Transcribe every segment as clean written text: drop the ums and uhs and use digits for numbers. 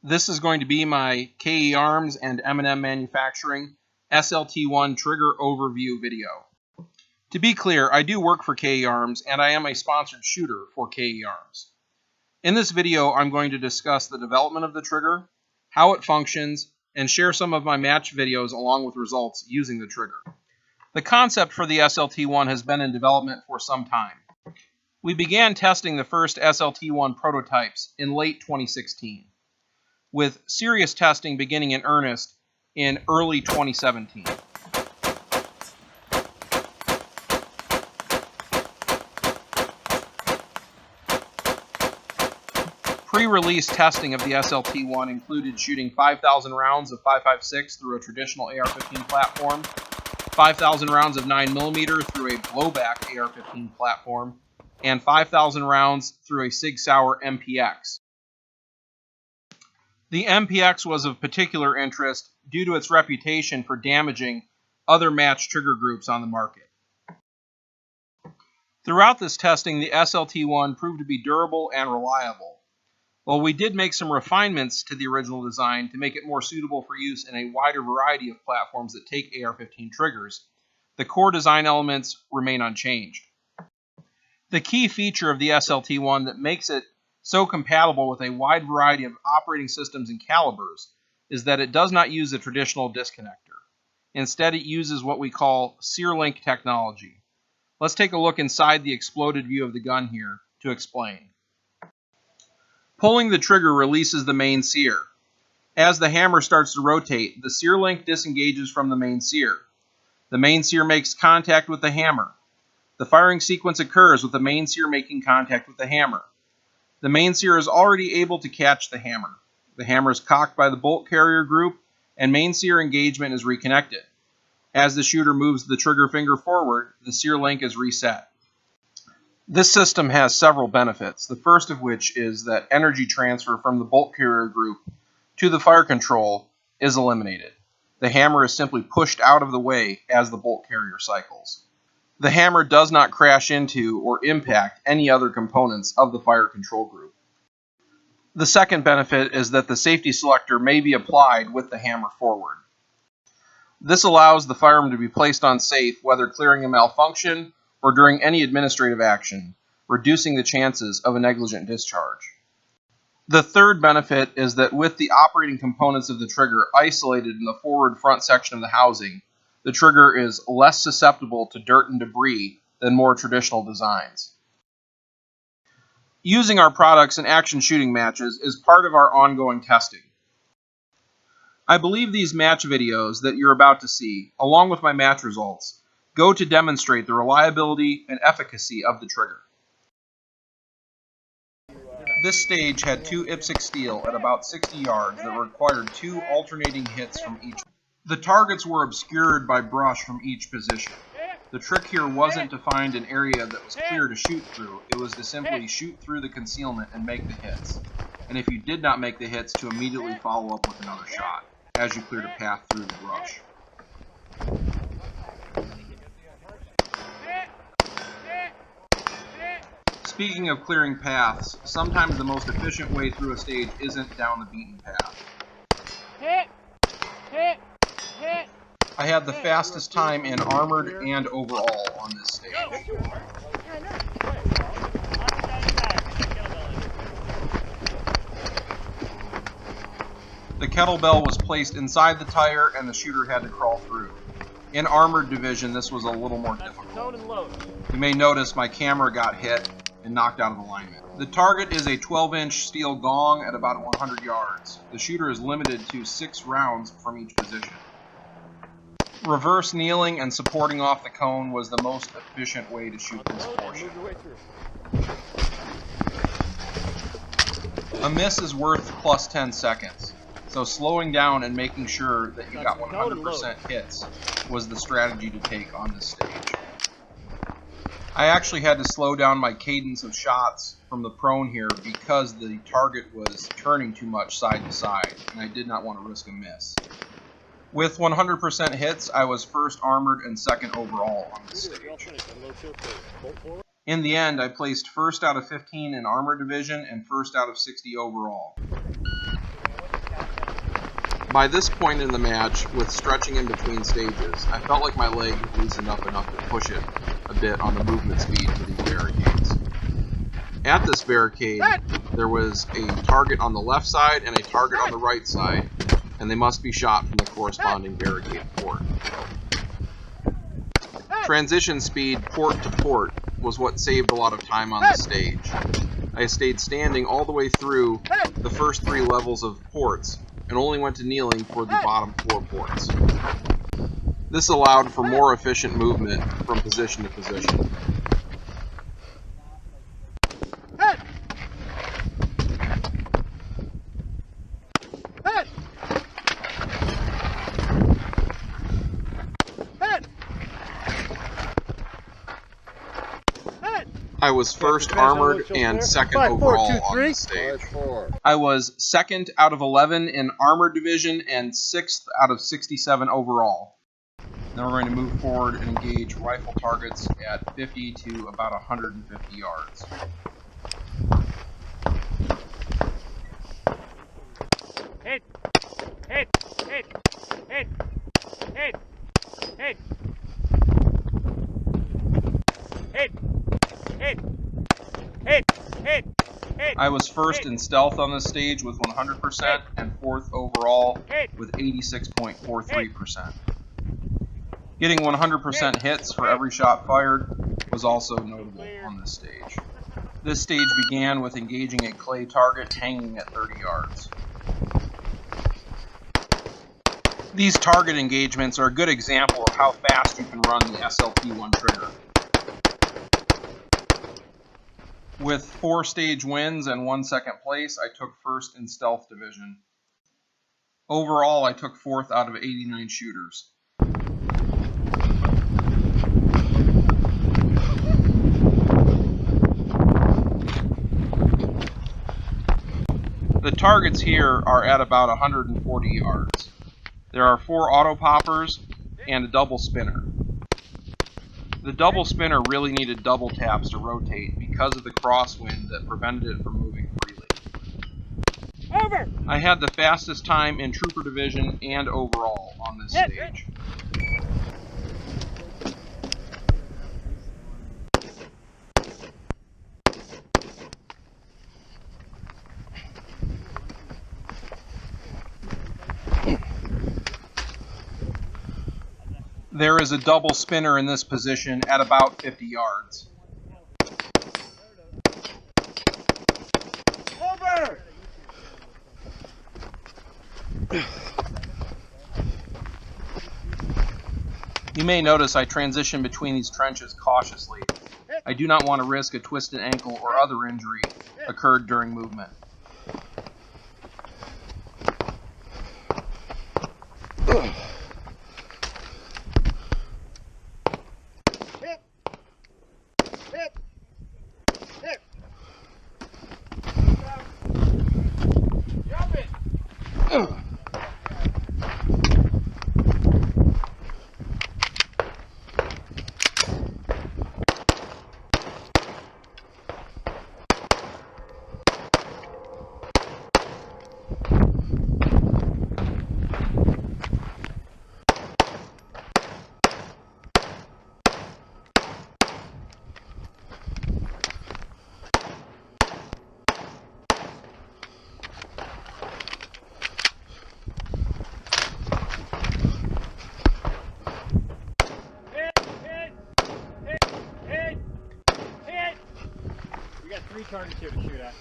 This is going to be my KE Arms and M&M Manufacturing SLT-1 trigger overview video. To be clear, I do work for KE Arms and I am a sponsored shooter for KE Arms. In this video, I'm going to discuss the development of the trigger, how it functions, and share some of my match videos along with results using the trigger. The concept for the SLT-1 has been in development for some time. We began testing the first SLT-1 prototypes in late 2016, with serious testing beginning in earnest in early 2017. Pre-release testing of the SLT-1 included shooting 5,000 rounds of 5.56 through a traditional AR-15 platform, 5,000 rounds of 9mm through a blowback AR-15 platform, and 5,000 rounds through a Sig Sauer MPX. The MPX was of particular interest due to its reputation for damaging other match trigger groups on the market. Throughout this testing, the SLT-1 proved to be durable and reliable. While we did make some refinements to the original design to make it more suitable for use in a wider variety of platforms that take AR-15 triggers, the core design elements remain unchanged. The key feature of the SLT-1 that makes it so compatible with a wide variety of operating systems and calibers is that it does not use a traditional disconnector. Instead, it uses what we call SearLink technology. Let's take a look inside the exploded view of the gun here to explain. Pulling the trigger releases the main sear. As the hammer starts to rotate, the SearLink disengages from the main sear. The main sear makes contact with the hammer. The firing sequence occurs with the main sear making contact with the hammer. The main sear is already able to catch the hammer. The hammer is cocked by the bolt carrier group, and main sear engagement is reconnected. As the shooter moves the trigger finger forward, the SearLink is reset. This system has several benefits, the first of which is that energy transfer from the bolt carrier group to the fire control is eliminated. The hammer is simply pushed out of the way as the bolt carrier cycles. The hammer does not crash into or impact any other components of the fire control group. The second benefit is that the safety selector may be applied with the hammer forward. This allows the firearm to be placed on safe whether clearing a malfunction or during any administrative action, reducing the chances of a negligent discharge. The third benefit is that with the operating components of the trigger isolated in the forward front section of the housing, the trigger is less susceptible to dirt and debris than more traditional designs. Using our products in action shooting matches is part of our ongoing testing. I believe these match videos that you're about to see, along with my match results, go to demonstrate the reliability and efficacy of the trigger. This stage had two IPSC steel at about 60 yards that required two alternating hits from each. The targets were obscured by brush from each position. The trick here wasn't to find an area that was clear to shoot through, it was to simply shoot through the concealment and make the hits. And if you did not make the hits, to immediately follow up with another shot, as you cleared a path through the brush. Speaking of clearing paths, sometimes the most efficient way through a stage isn't down the beaten path. I had the fastest time in armored and overall on this stage. The kettlebell was placed inside the tire and the shooter had to crawl through. In armored division, this was a little more difficult. You may notice my camera got hit and knocked out of alignment. The target is a 12-inch steel gong at about 100 yards. The shooter is limited to 6 rounds from each position. Reverse kneeling and supporting off the cone was the most efficient way to shoot this portion. A miss is worth plus 10 seconds, so slowing down and making sure that you got 100% hits was the strategy to take on this stage. I actually had to slow down my cadence of shots from the prone here because the target was turning too much side to side, and I did not want to risk a miss. With 100% hits, I was first armored and second overall on this stage. In the end, I placed first out of 15 in armor division and first out of 60 overall. By this point in the match, with stretching in between stages, I felt like my leg had loosened up enough to push it a bit on the movement speed to these barricades. At this barricade, there was a target on the left side and a target on the right side, and they must be shot from the corresponding barricade port. Transition speed port to port was what saved a lot of time on the stage. I stayed standing all the way through the first 3 levels of ports, and only went to kneeling for the bottom 4 ports. This allowed for more efficient movement from position to position. I was first armored and second overall on the stage. I was second out of 11 in armored division and 6th out of 67 overall. Now we're going to move forward and engage rifle targets at 50 to about 150 yards. Hit! Hit! Hit! Hit! Hit! Hit! Hit! Hit! Hit! Hit! Hit! I was first in stealth on this stage with 100% and 4th overall with 86.43%. Getting 100% hits for every shot fired was also notable on this stage. This stage began with engaging a clay target hanging at 30 yards. These target engagements are a good example of how fast you can run the SLT-1 trigger. With 4 stage wins and 1 second place, I took first in stealth division. Overall, I took 4th out of 89 shooters. The targets here are at about 140 yards. There are 4 auto poppers and a double spinner. The double spinner really needed double taps to rotate because of the crosswind that prevented it from moving freely. Over! I had the fastest time in trooper division and overall on this stage. There is a double spinner in this position at about 50 yards. Over! You may notice I transition between these trenches cautiously. I do not want to risk a twisted ankle or other injury occurred during movement. We got 3 targets here to shoot at.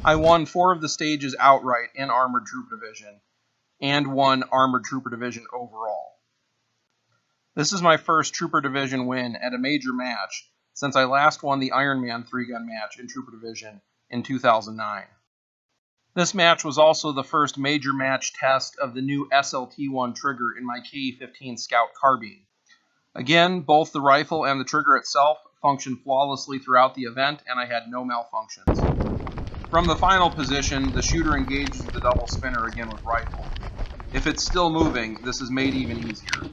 I won 4 of the stages outright in Armored Troop Division, and 1 Armored Trooper Division overall. This is my first Trooper Division win at a major match since I last won the Ironman 3-gun match in Trooper Division in 2009. This match was also the first major match test of the new SLT-1 trigger in my KE-15 Scout carbine. Again, both the rifle and the trigger itself functioned flawlessly throughout the event, and I had no malfunctions. From the final position, the shooter engages the double spinner again with rifle. If it's still moving, this is made even easier.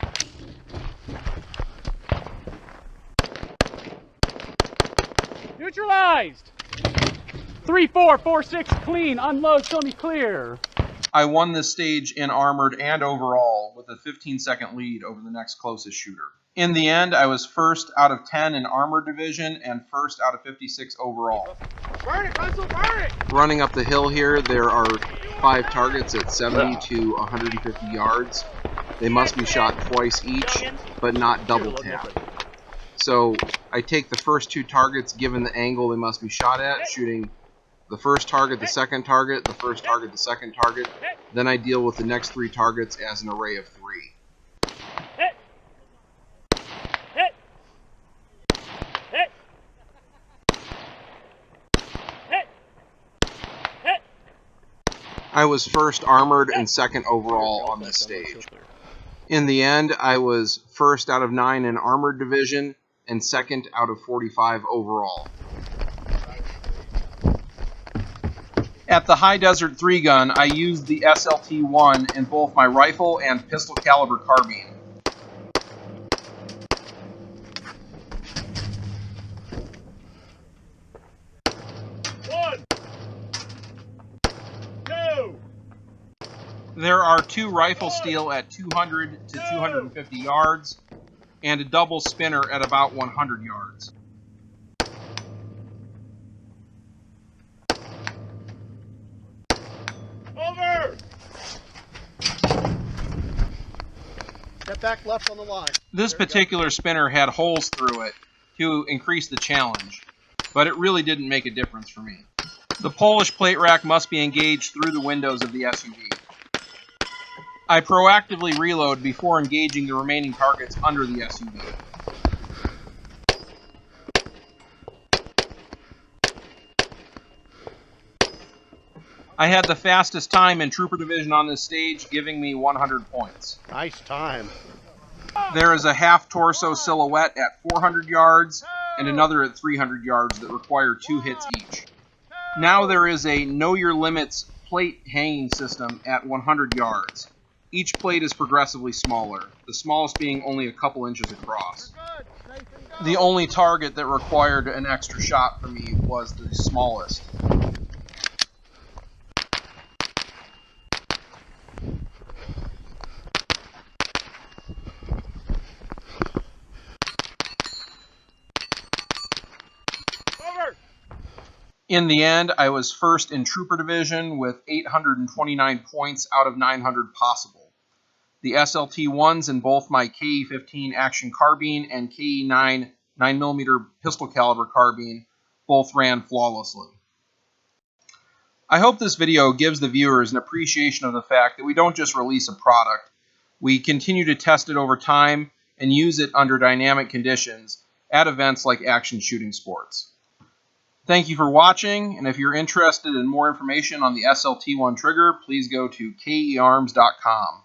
Neutralized! 3-4, 4-6, clean, unload, show me clear. I won this stage in armored and overall with a 15-second lead over the next closest shooter. In the end, I was first out of 10 in armored division and first out of 56 overall. Burn it, Russell, burn it! Running up the hill here, there are 5 targets at 70 to 150 yards. They must be shot twice each, but not double tap. So I take the first 2 targets given the angle they must be shot at, shooting the first target, the second target, the first target, the second target. Then I deal with the next 3 targets as an array of 3. I was first armored and second overall on this stage. In the end, I was first out of 9 in armored division and second out of 45 overall. At the High Desert 3-gun, I used the SLT-1 in both my rifle and pistol caliber carbine. There are 2 rifle steel at 200 to 250 yards and a double spinner at about 100 yards. Over! Step back left on the line. This particular spinner had holes through it to increase the challenge, but it really didn't make a difference for me. The Polish plate rack must be engaged through the windows of the SUV. I proactively reload before engaging the remaining targets under the SUV. I had the fastest time in Trooper Division on this stage, giving me 100 points. Nice time. There is a half torso silhouette at 400 yards and another at 300 yards that require 2 hits each. Now there is a Know Your Limits plate hanging system at 100 yards. Each plate is progressively smaller, the smallest being only a couple inches across. The only target that required an extra shot for me was the smallest. In the end, I was first in Trooper Division with 829 points out of 900 possible. The SLT-1s in both my KE-15 action carbine and KE-9 9mm pistol caliber carbine both ran flawlessly. I hope this video gives the viewers an appreciation of the fact that we don't just release a product, we continue to test it over time and use it under dynamic conditions at events like action shooting sports. Thank you for watching, and if you're interested in more information on the SLT-1 trigger, please go to kearms.com.